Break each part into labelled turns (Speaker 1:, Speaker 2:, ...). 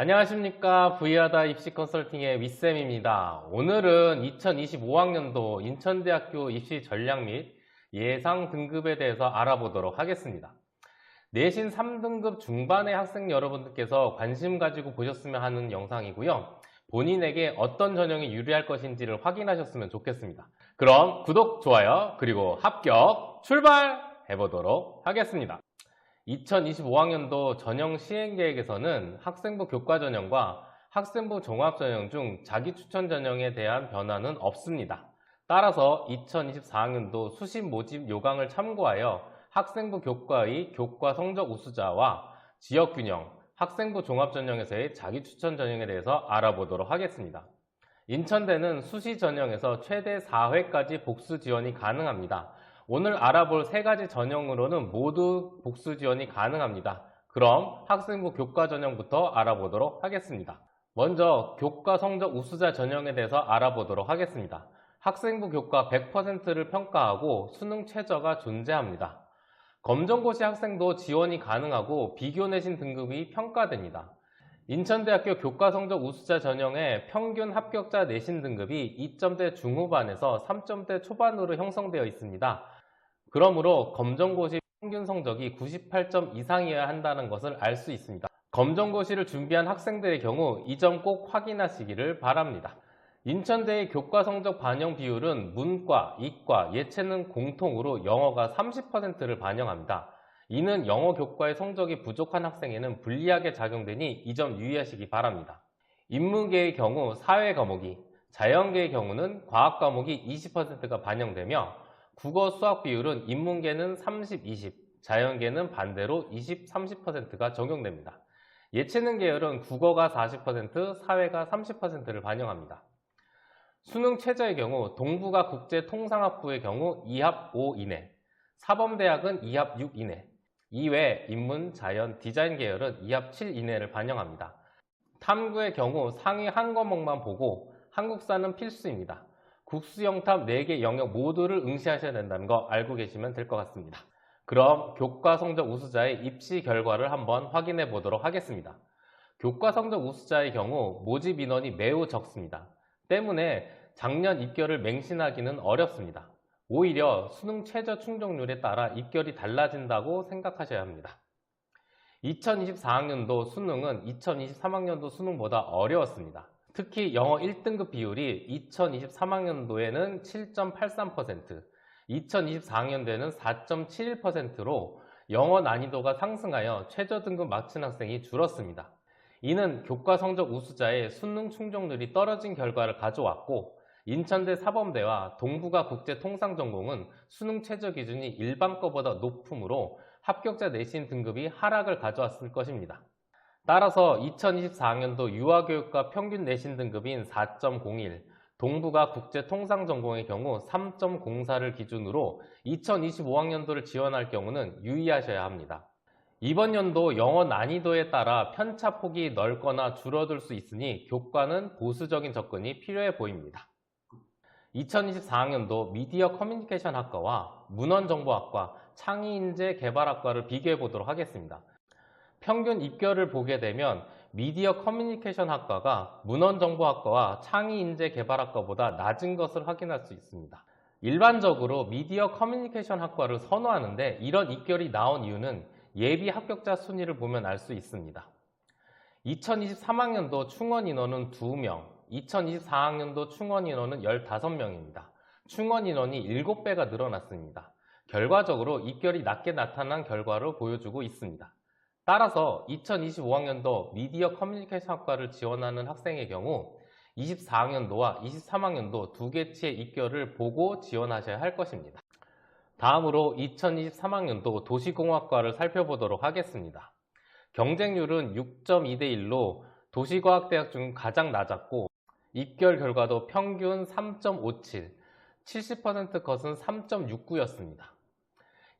Speaker 1: 안녕하십니까. V하다 입시 컨설팅의 윗쌤입니다. 오늘은 2025학년도 인천대학교 입시 전략 및 예상 등급에 대해서 알아보도록 하겠습니다. 내신 3등급 중반의 학생 여러분들께서 관심 가지고 보셨으면 하는 영상이고요. 본인에게 어떤 전형이 유리할 것인지를 확인하셨으면 좋겠습니다. 그럼 구독, 좋아요, 그리고 합격 출발해 보도록 하겠습니다. 2025학년도 전형 시행계획에서는 학생부 교과 전형과 학생부 종합 전형 중 자기 추천 전형에 대한 변화는 없습니다. 따라서 2024학년도 수시 모집 요강을 참고하여 학생부 교과의 교과 성적 우수자와 지역균형, 학생부 종합 전형에서의 자기 추천 전형에 대해서 알아보도록 하겠습니다. 인천대는 수시 전형에서 최대 4회까지 복수 지원이 가능합니다. 오늘 알아볼 세 가지 전형으로는 모두 복수 지원이 가능합니다. 그럼 학생부 교과 전형부터 알아보도록 하겠습니다. 먼저 교과 성적 우수자 전형에 대해서 알아보도록 하겠습니다. 학생부 교과 100%를 평가하고 수능 최저가 존재합니다. 검정고시 학생도 지원이 가능하고 비교 내신 등급이 평가됩니다. 인천대학교 교과 성적 우수자 전형의 평균 합격자 내신 등급이 2점대 중후반에서 3점대 초반으로 형성되어 있습니다. 그러므로 검정고시 평균 성적이 98점 이상이어야 한다는 것을 알 수 있습니다. 검정고시를 준비한 학생들의 경우 이 점 꼭 확인하시기를 바랍니다. 인천대의 교과 성적 반영 비율은 문과, 이과, 예체능 공통으로 영어가 30%를 반영합니다. 이는 영어 교과의 성적이 부족한 학생에는 불리하게 작용되니 이 점 유의하시기 바랍니다. 인문계의 경우 사회 과목이, 자연계의 경우는 과학 과목이 20%가 반영되며 국어 수학 비율은 인문계는 30, 20, 자연계는 반대로 20, 30%가 적용됩니다. 예체능 계열은 국어가 40%, 사회가 30%를 반영합니다. 수능 최저의 경우 동부가 국제통상학부의 경우 2합 5 이내, 사범대학은 2합 6 이내, 이외 인문, 자연, 디자인 계열은 2합 7 이내를 반영합니다. 탐구의 경우 상위 한 과목만 보고 한국사는 필수입니다. 국수 영탐 4개 영역 모두를 응시하셔야 된다는 거 알고 계시면 될 것 같습니다. 그럼 교과 성적 우수자의 입시 결과를 한번 확인해 보도록 하겠습니다. 교과 성적 우수자의 경우 모집 인원이 매우 적습니다. 때문에 작년 입결을 맹신하기는 어렵습니다. 오히려 수능 최저 충족률에 따라 입결이 달라진다고 생각하셔야 합니다. 2024학년도 수능은 2023학년도 수능보다 어려웠습니다. 특히 영어 1등급 비율이 2023학년도에는 7.83%, 2024학년도에는 4.71%로 영어 난이도가 상승하여 최저 등급 마친 학생이 줄었습니다. 이는 교과 성적 우수자의 수능 충족률이 떨어진 결과를 가져왔고 인천대 사범대와 동부가 국제통상전공은 수능 최저 기준이 일반 거보다 높으므로 합격자 내신 등급이 하락을 가져왔을 것입니다. 따라서 2024학년도 유아교육과 평균 내신 등급인 4.01, 동부가 국제통상전공의 경우 3.04를 기준으로 2025학년도를 지원할 경우는 유의하셔야 합니다. 이번 연도 영어 난이도에 따라 편차폭이 넓거나 줄어들 수 있으니 교과는 보수적인 접근이 필요해 보입니다. 2024학년도 미디어 커뮤니케이션 학과와 문헌정보학과, 창의인재개발학과를 비교해 보도록 하겠습니다. 평균 입결을 보게 되면 미디어 커뮤니케이션 학과가 문헌정보학과와 창의인재개발학과보다 낮은 것을 확인할 수 있습니다. 일반적으로 미디어 커뮤니케이션 학과를 선호하는데 이런 입결이 나온 이유는 예비 합격자 순위를 보면 알 수 있습니다. 2023학년도 충원 인원은 2명, 2024학년도 충원 인원은 15명입니다. 충원 인원이 7배가 늘어났습니다. 결과적으로 입결이 낮게 나타난 결과를 보여주고 있습니다. 따라서 2025학년도 미디어 커뮤니케이션 학과를 지원하는 학생의 경우 24학년도와 23학년도 두 개치의 입결을 보고 지원하셔야 할 것입니다. 다음으로 2023학년도 도시공학과를 살펴보도록 하겠습니다. 경쟁률은 6.2대 1로 도시과학대학 중 가장 낮았고 입결 결과도 평균 3.57, 70% 컷은 3.69였습니다.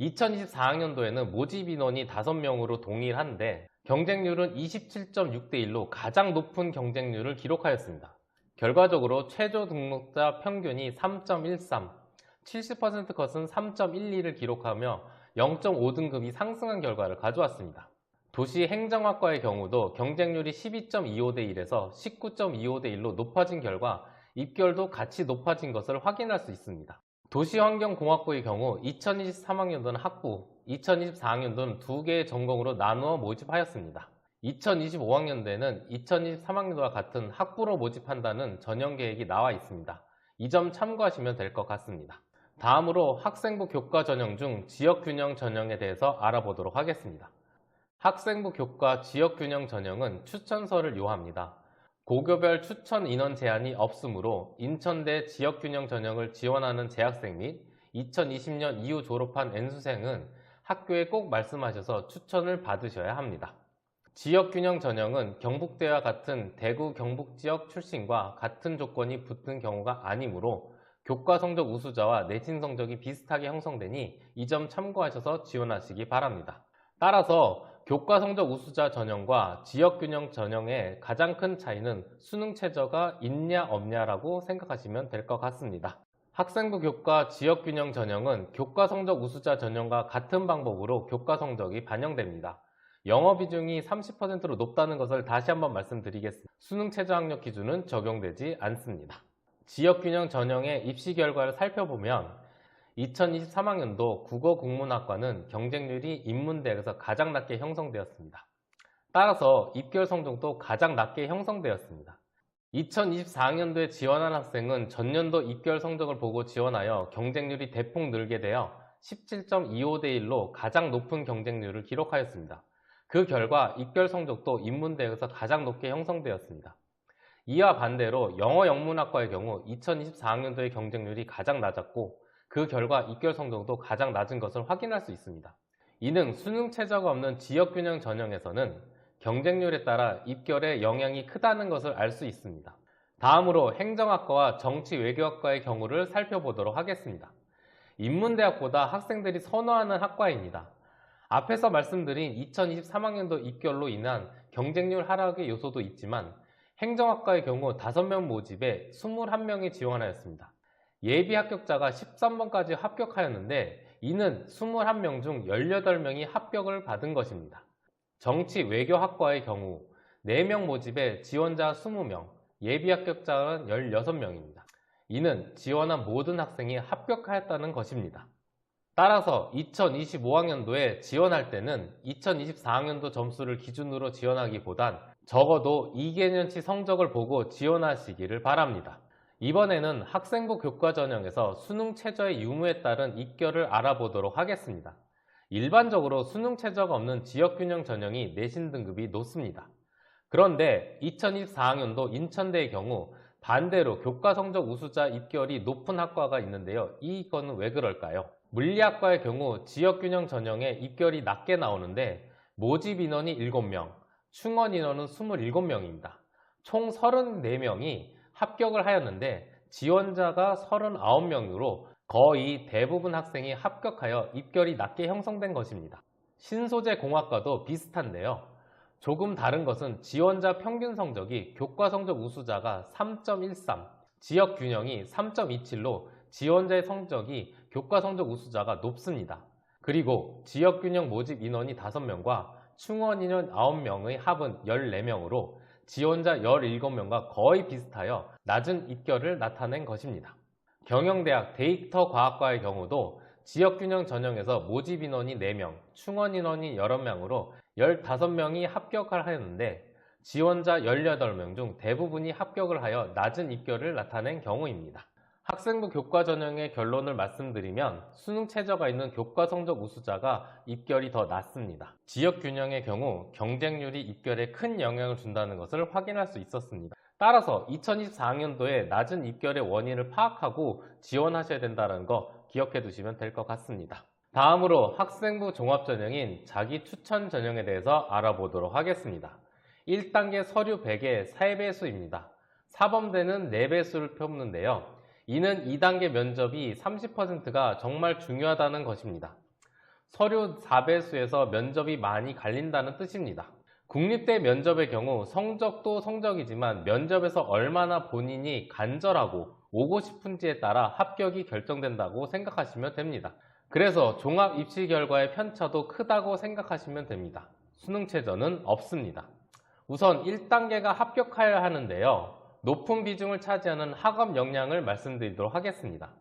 Speaker 1: 2024학년도에는 모집 인원이 5명으로 동일한데 경쟁률은 27.6대 1로 가장 높은 경쟁률을 기록하였습니다. 결과적으로 최저 등록자 평균이 3.13, 70% 컷은 3.12를 기록하며 0.5등급이 상승한 결과를 가져왔습니다. 도시행정학과의 경우도 경쟁률이 12.25대 1에서 19.25대 1로 높아진 결과 입결도 같이 높아진 것을 확인할 수 있습니다. 도시환경공학부의 경우 2023학년도는 학부, 2024학년도는 2개의 전공으로 나누어 모집하였습니다. 2025학년도에는 2023학년도와 같은 학부로 모집한다는 전형 계획이 나와 있습니다. 이 점 참고하시면 될 것 같습니다. 다음으로 학생부 교과 전형 중 지역균형 전형에 대해서 알아보도록 하겠습니다. 학생부 교과 지역균형 전형은 추천서를 요합니다. 고교별 추천 인원 제한이 없으므로 인천대 지역균형 전형을 지원하는 재학생 및 2020년 이후 졸업한 N수생은 학교에 꼭 말씀하셔서 추천을 받으셔야 합니다. 지역균형 전형은 경북대와 같은 대구 경북 지역 출신과 같은 조건이 붙은 경우가 아니므로 교과 성적 우수자와 내신 성적이 비슷하게 형성되니 이 점 참고하셔서 지원하시기 바랍니다. 따라서 교과 성적 우수자 전형과 지역균형 전형의 가장 큰 차이는 수능 최저가 있냐 없냐라고 생각하시면 될 것 같습니다. 학생부 교과 지역균형 전형은 교과 성적 우수자 전형과 같은 방법으로 교과 성적이 반영됩니다. 영어 비중이 30%로 높다는 것을 다시 한번 말씀드리겠습니다. 수능 최저 학력 기준은 적용되지 않습니다. 지역균형 전형의 입시 결과를 살펴보면 2023학년도 국어국문학과는 경쟁률이 인문대학에서 가장 낮게 형성되었습니다. 따라서 입결 성적도 가장 낮게 형성되었습니다. 2024학년도에 지원한 학생은 전년도 입결 성적을 보고 지원하여 경쟁률이 대폭 늘게 되어 17.25대 1로 가장 높은 경쟁률을 기록하였습니다. 그 결과 입결 성적도 인문대학에서 가장 높게 형성되었습니다. 이와 반대로 영어 영문학과의 경우 2024학년도의 경쟁률이 가장 낮았고 그 결과 입결 성적도 가장 낮은 것을 확인할 수 있습니다. 이는 수능 최저가 없는 지역균형 전형에서는 경쟁률에 따라 입결에 영향이 크다는 것을 알 수 있습니다. 다음으로 행정학과와 정치외교학과의 경우를 살펴보도록 하겠습니다. 인문대학보다 학생들이 선호하는 학과입니다. 앞에서 말씀드린 2023학년도 입결로 인한 경쟁률 하락의 요소도 있지만 행정학과의 경우 5명 모집에 21명이 지원하였습니다. 예비 합격자가 13번까지 합격하였는데 이는 21명 중 18명이 합격을 받은 것입니다. 정치외교학과의 경우 4명 모집에 지원자 20명, 예비 합격자는 16명입니다. 이는 지원한 모든 학생이 합격하였다는 것입니다. 따라서 2025학년도에 지원할 때는 2024학년도 점수를 기준으로 지원하기보단 적어도 2개년치 성적을 보고 지원하시기를 바랍니다. 이번에는 학생부 교과 전형에서 수능 최저의 유무에 따른 입결을 알아보도록 하겠습니다. 일반적으로 수능 최저가 없는 지역균형 전형이 내신 등급이 높습니다. 그런데 2024학년도 인천대의 경우 반대로 교과 성적 우수자 입결이 높은 학과가 있는데요. 이거는 왜 그럴까요? 물리학과의 경우 지역균형 전형에 입결이 낮게 나오는데 모집 인원이 7명, 충원 인원은 27명입니다. 총 34명이 합격을 하였는데 지원자가 39명으로 거의 대부분 학생이 합격하여 입결이 낮게 형성된 것입니다. 신소재 공학과도 비슷한데요. 조금 다른 것은 지원자 평균 성적이 교과 성적 우수자가 3.13, 지역 균형이 3.27로 지원자의 성적이 교과 성적 우수자가 높습니다. 그리고 지역 균형 모집 인원이 5명과 충원 인원 9명의 합은 14명으로 지원자 17명과 거의 비슷하여 낮은 입결을 나타낸 것입니다. 경영대학 데이터과학과의 경우도 지역균형 전형에서 모집 인원이 4명, 충원 인원이 6명으로 15명이 합격을 하였는데 지원자 18명 중 대부분이 합격을 하여 낮은 입결을 나타낸 경우입니다. 학생부 교과 전형의 결론을 말씀드리면 수능 최저가 있는 교과 성적 우수자가 입결이 더 낮습니다. 지역균형의 경우 경쟁률이 입결에 큰 영향을 준다는 것을 확인할 수 있었습니다. 따라서 2024학년도에 낮은 입결의 원인을 파악하고 지원하셔야 된다는 거 기억해 두시면 될 것 같습니다. 다음으로 학생부 종합전형인 자기 추천 전형에 대해서 알아보도록 하겠습니다. 1단계 서류 100의 3배수입니다. 사범대는 4배수를 펴는데요. 이는 2단계 면접이 30%가 정말 중요하다는 것입니다. 서류 4배수에서 면접이 많이 갈린다는 뜻입니다. 국립대 면접의 경우 성적도 성적이지만 면접에서 얼마나 본인이 간절하고 오고 싶은지에 따라 합격이 결정된다고 생각하시면 됩니다. 그래서 종합 입시 결과의 편차도 크다고 생각하시면 됩니다. 수능 최저는 없습니다. 우선 1단계가 합격하여야 하는데요. 높은 비중을 차지하는 학업 역량을 말씀드리도록 하겠습니다.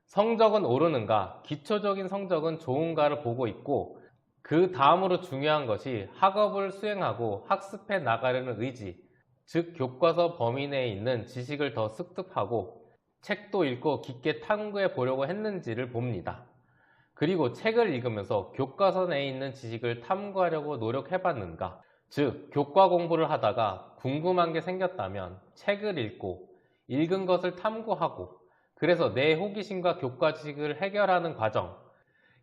Speaker 1: 성적은 오르는가, 기초적인 성적은 좋은가를 보고 있고, 그 다음으로 중요한 것이 학업을 수행하고 학습해 나가려는 의지, 즉 교과서 범위 내에 있는 지식을 더 습득하고 책도 읽고 깊게 탐구해 보려고 했는지를 봅니다. 그리고 책을 읽으면서 교과서 내에 있는 지식을 탐구하려고 노력해 봤는가, 즉 교과 공부를 하다가 궁금한 게 생겼다면 책을 읽고 읽은 것을 탐구하고 그래서 내 호기심과 교과 지식을 해결하는 과정,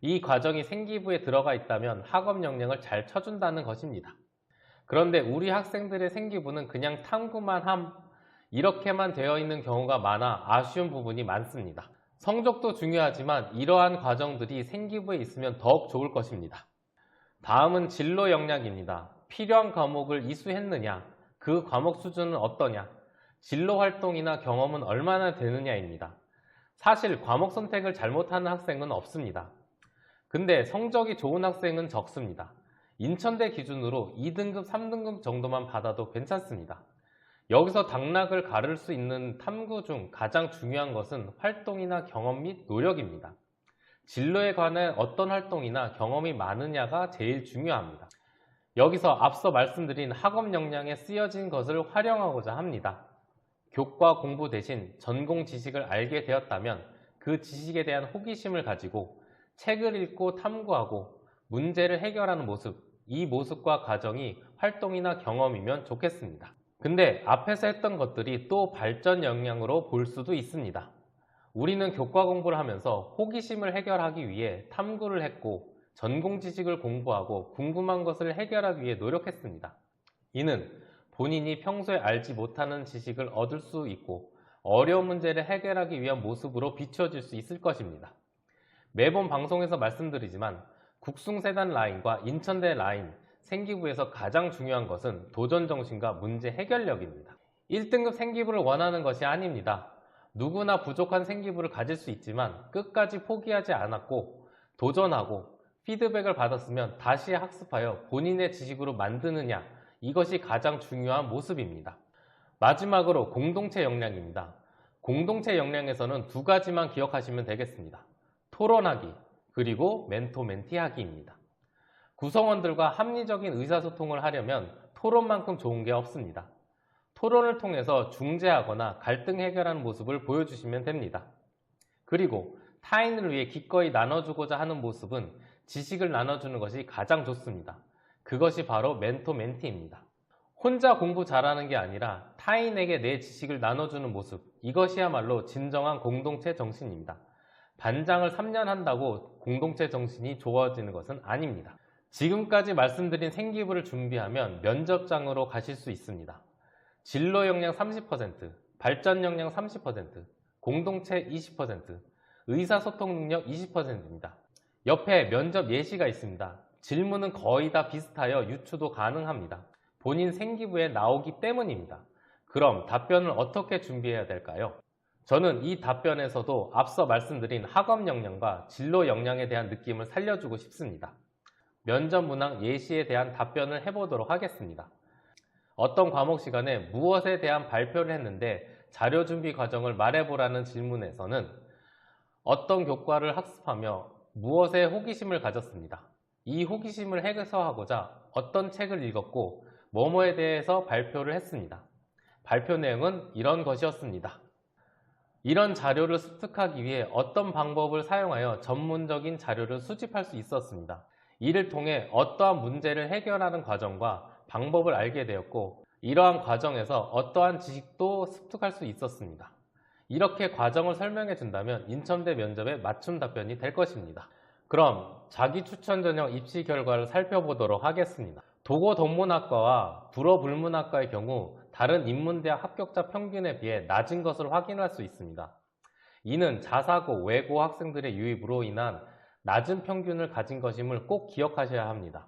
Speaker 1: 이 과정이 생기부에 들어가 있다면 학업 역량을 잘 쳐준다는 것입니다. 그런데 우리 학생들의 생기부는 그냥 탐구만 함, 이렇게만 되어 있는 경우가 많아 아쉬운 부분이 많습니다. 성적도 중요하지만 이러한 과정들이 생기부에 있으면 더욱 좋을 것입니다. 다음은 진로 역량입니다. 필요한 과목을 이수했느냐, 그 과목 수준은 어떠냐, 진로 활동이나 경험은 얼마나 되느냐입니다. 사실 과목 선택을 잘못하는 학생은 없습니다. 근데 성적이 좋은 학생은 적습니다. 인천대 기준으로 2등급, 3등급 정도만 받아도 괜찮습니다. 여기서 당락을 가를 수 있는 탐구 중 가장 중요한 것은 활동이나 경험 및 노력입니다. 진로에 관한 어떤 활동이나 경험이 많으냐가 제일 중요합니다. 여기서 앞서 말씀드린 학업 역량에 쓰여진 것을 활용하고자 합니다. 교과 공부 대신 전공 지식을 알게 되었다면 그 지식에 대한 호기심을 가지고 책을 읽고 탐구하고 문제를 해결하는 모습, 이 모습과 과정이 활동이나 경험이면 좋겠습니다. 근데 앞에서 했던 것들이 또 발전 역량으로 볼 수도 있습니다. 우리는 교과 공부를 하면서 호기심을 해결하기 위해 탐구를 했고 전공 지식을 공부하고 궁금한 것을 해결하기 위해 노력했습니다. 이는 본인이 평소에 알지 못하는 지식을 얻을 수 있고 어려운 문제를 해결하기 위한 모습으로 비춰질 수 있을 것입니다. 매번 방송에서 말씀드리지만 국숭세단 라인과 인천대 라인, 생기부에서 가장 중요한 것은 도전정신과 문제 해결력입니다. 1등급 생기부를 원하는 것이 아닙니다. 누구나 부족한 생기부를 가질 수 있지만 끝까지 포기하지 않았고 도전하고 피드백을 받았으면 다시 학습하여 본인의 지식으로 만드느냐, 이것이 가장 중요한 모습입니다. 마지막으로 공동체 역량입니다. 공동체 역량에서는 두 가지만 기억하시면 되겠습니다. 토론하기, 그리고 멘토-멘티하기입니다. 구성원들과 합리적인 의사소통을 하려면 토론만큼 좋은 게 없습니다. 토론을 통해서 중재하거나 갈등 해결하는 모습을 보여주시면 됩니다. 그리고 타인을 위해 기꺼이 나눠주고자 하는 모습은 지식을 나눠주는 것이 가장 좋습니다. 그것이 바로 멘토-멘티입니다. 혼자 공부 잘하는 게 아니라 타인에게 내 지식을 나눠주는 모습, 이것이야말로 진정한 공동체 정신입니다. 반장을 3년 한다고 공동체 정신이 좋아지는 것은 아닙니다. 지금까지 말씀드린 생기부를 준비하면 면접장으로 가실 수 있습니다. 진로 역량 30%, 발전 역량 30%, 공동체 20%, 의사소통 능력 20%입니다. 옆에 면접 예시가 있습니다. 질문은 거의 다 비슷하여 유추도 가능합니다. 본인 생기부에 나오기 때문입니다. 그럼 답변을 어떻게 준비해야 될까요? 저는 이 답변에서도 앞서 말씀드린 학업 역량과 진로 역량에 대한 느낌을 살려주고 싶습니다. 면접 문항 예시에 대한 답변을 해보도록 하겠습니다. 어떤 과목 시간에 무엇에 대한 발표를 했는데 자료 준비 과정을 말해보라는 질문에서는 어떤 교과를 학습하며 무엇에 호기심을 가졌습니다. 이 호기심을 해소하고자 어떤 책을 읽었고 뭐뭐에 대해서 발표를 했습니다. 발표 내용은 이런 것이었습니다. 이런 자료를 습득하기 위해 어떤 방법을 사용하여 전문적인 자료를 수집할 수 있었습니다. 이를 통해 어떠한 문제를 해결하는 과정과 방법을 알게 되었고 이러한 과정에서 어떠한 지식도 습득할 수 있었습니다. 이렇게 과정을 설명해 준다면 인천대 면접에 맞춤 답변이 될 것입니다. 그럼 자기 추천 전형 입시 결과를 살펴보도록 하겠습니다. 도고동문학과와 불어불문학과의 경우 다른 인문대학 합격자 평균에 비해 낮은 것을 확인할 수 있습니다. 이는 자사고, 외고 학생들의 유입으로 인한 낮은 평균을 가진 것임을 꼭 기억하셔야 합니다.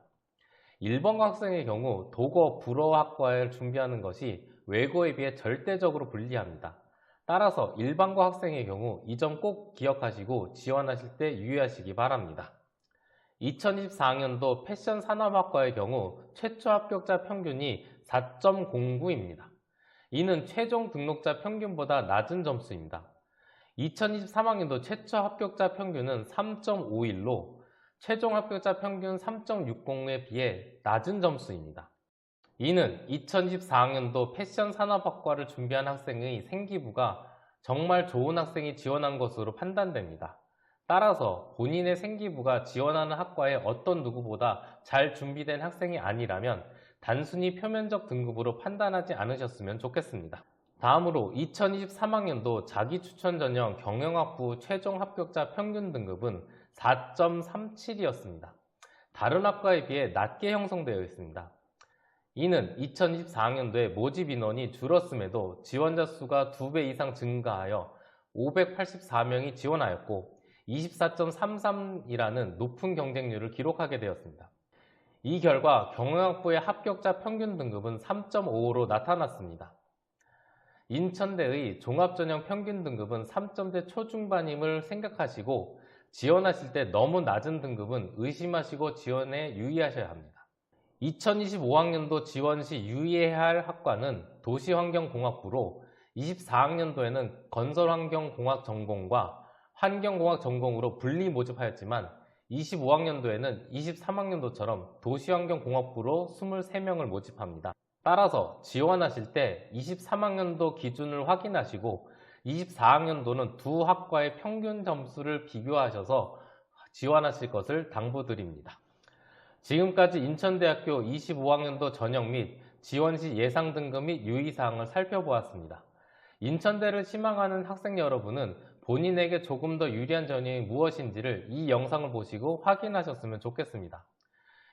Speaker 1: 일본고 학생의 경우 도고, 불어학과를 준비하는 것이 외고에 비해 절대적으로 불리합니다. 따라서 일반고 학생의 경우 이 점 꼭 기억하시고 지원하실 때 유의하시기 바랍니다. 2024학년도 패션 산업학과의 경우 최초 합격자 평균이 4.09입니다. 이는 최종 등록자 평균보다 낮은 점수입니다. 2023학년도 최초 합격자 평균은 3.51로 최종 합격자 평균 3.60에 비해 낮은 점수입니다. 이는 2024학년도 패션 산업학과를 준비한 학생의 생기부가 정말 좋은 학생이 지원한 것으로 판단됩니다. 따라서 본인의 생기부가 지원하는 학과에 어떤 누구보다 잘 준비된 학생이 아니라면 단순히 표면적 등급으로 판단하지 않으셨으면 좋겠습니다. 다음으로 2023학년도 자기추천 전형 경영학부 최종 합격자 평균 등급은 4.37이었습니다. 다른 학과에 비해 낮게 형성되어 있습니다. 이는 2024학년도에 모집 인원이 줄었음에도 지원자 수가 2배 이상 증가하여 584명이 지원하였고 24.33이라는 높은 경쟁률을 기록하게 되었습니다. 이 결과 경영학부의 합격자 평균 등급은 3.55로 나타났습니다. 인천대의 종합전형 평균 등급은 3점대 초중반임을 생각하시고 지원하실 때 너무 낮은 등급은 의심하시고 지원에 유의하셔야 합니다. 2025학년도 지원 시 유의해야 할 학과는 도시환경공학부로 24학년도에는 건설환경공학 전공과 환경공학 전공으로 분리 모집하였지만 25학년도에는 23학년도처럼 도시환경공학부로 23명을 모집합니다. 따라서 지원하실 때 23학년도 기준을 확인하시고 24학년도는 두 학과의 평균 점수를 비교하셔서 지원하실 것을 당부드립니다. 지금까지 인천대학교 25학년도 전형 및 지원 시 예상 등급 및 유의사항을 살펴보았습니다. 인천대를 희망하는 학생 여러분은 본인에게 조금 더 유리한 전형이 무엇인지를 이 영상을 보시고 확인하셨으면 좋겠습니다.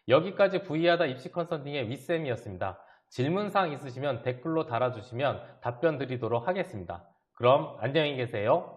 Speaker 1: 여기까지 V하다 입시 컨설팅의 윗쌤이었습니다. 질문사항 있으시면 댓글로 달아주시면 답변 드리도록 하겠습니다. 그럼 안녕히 계세요.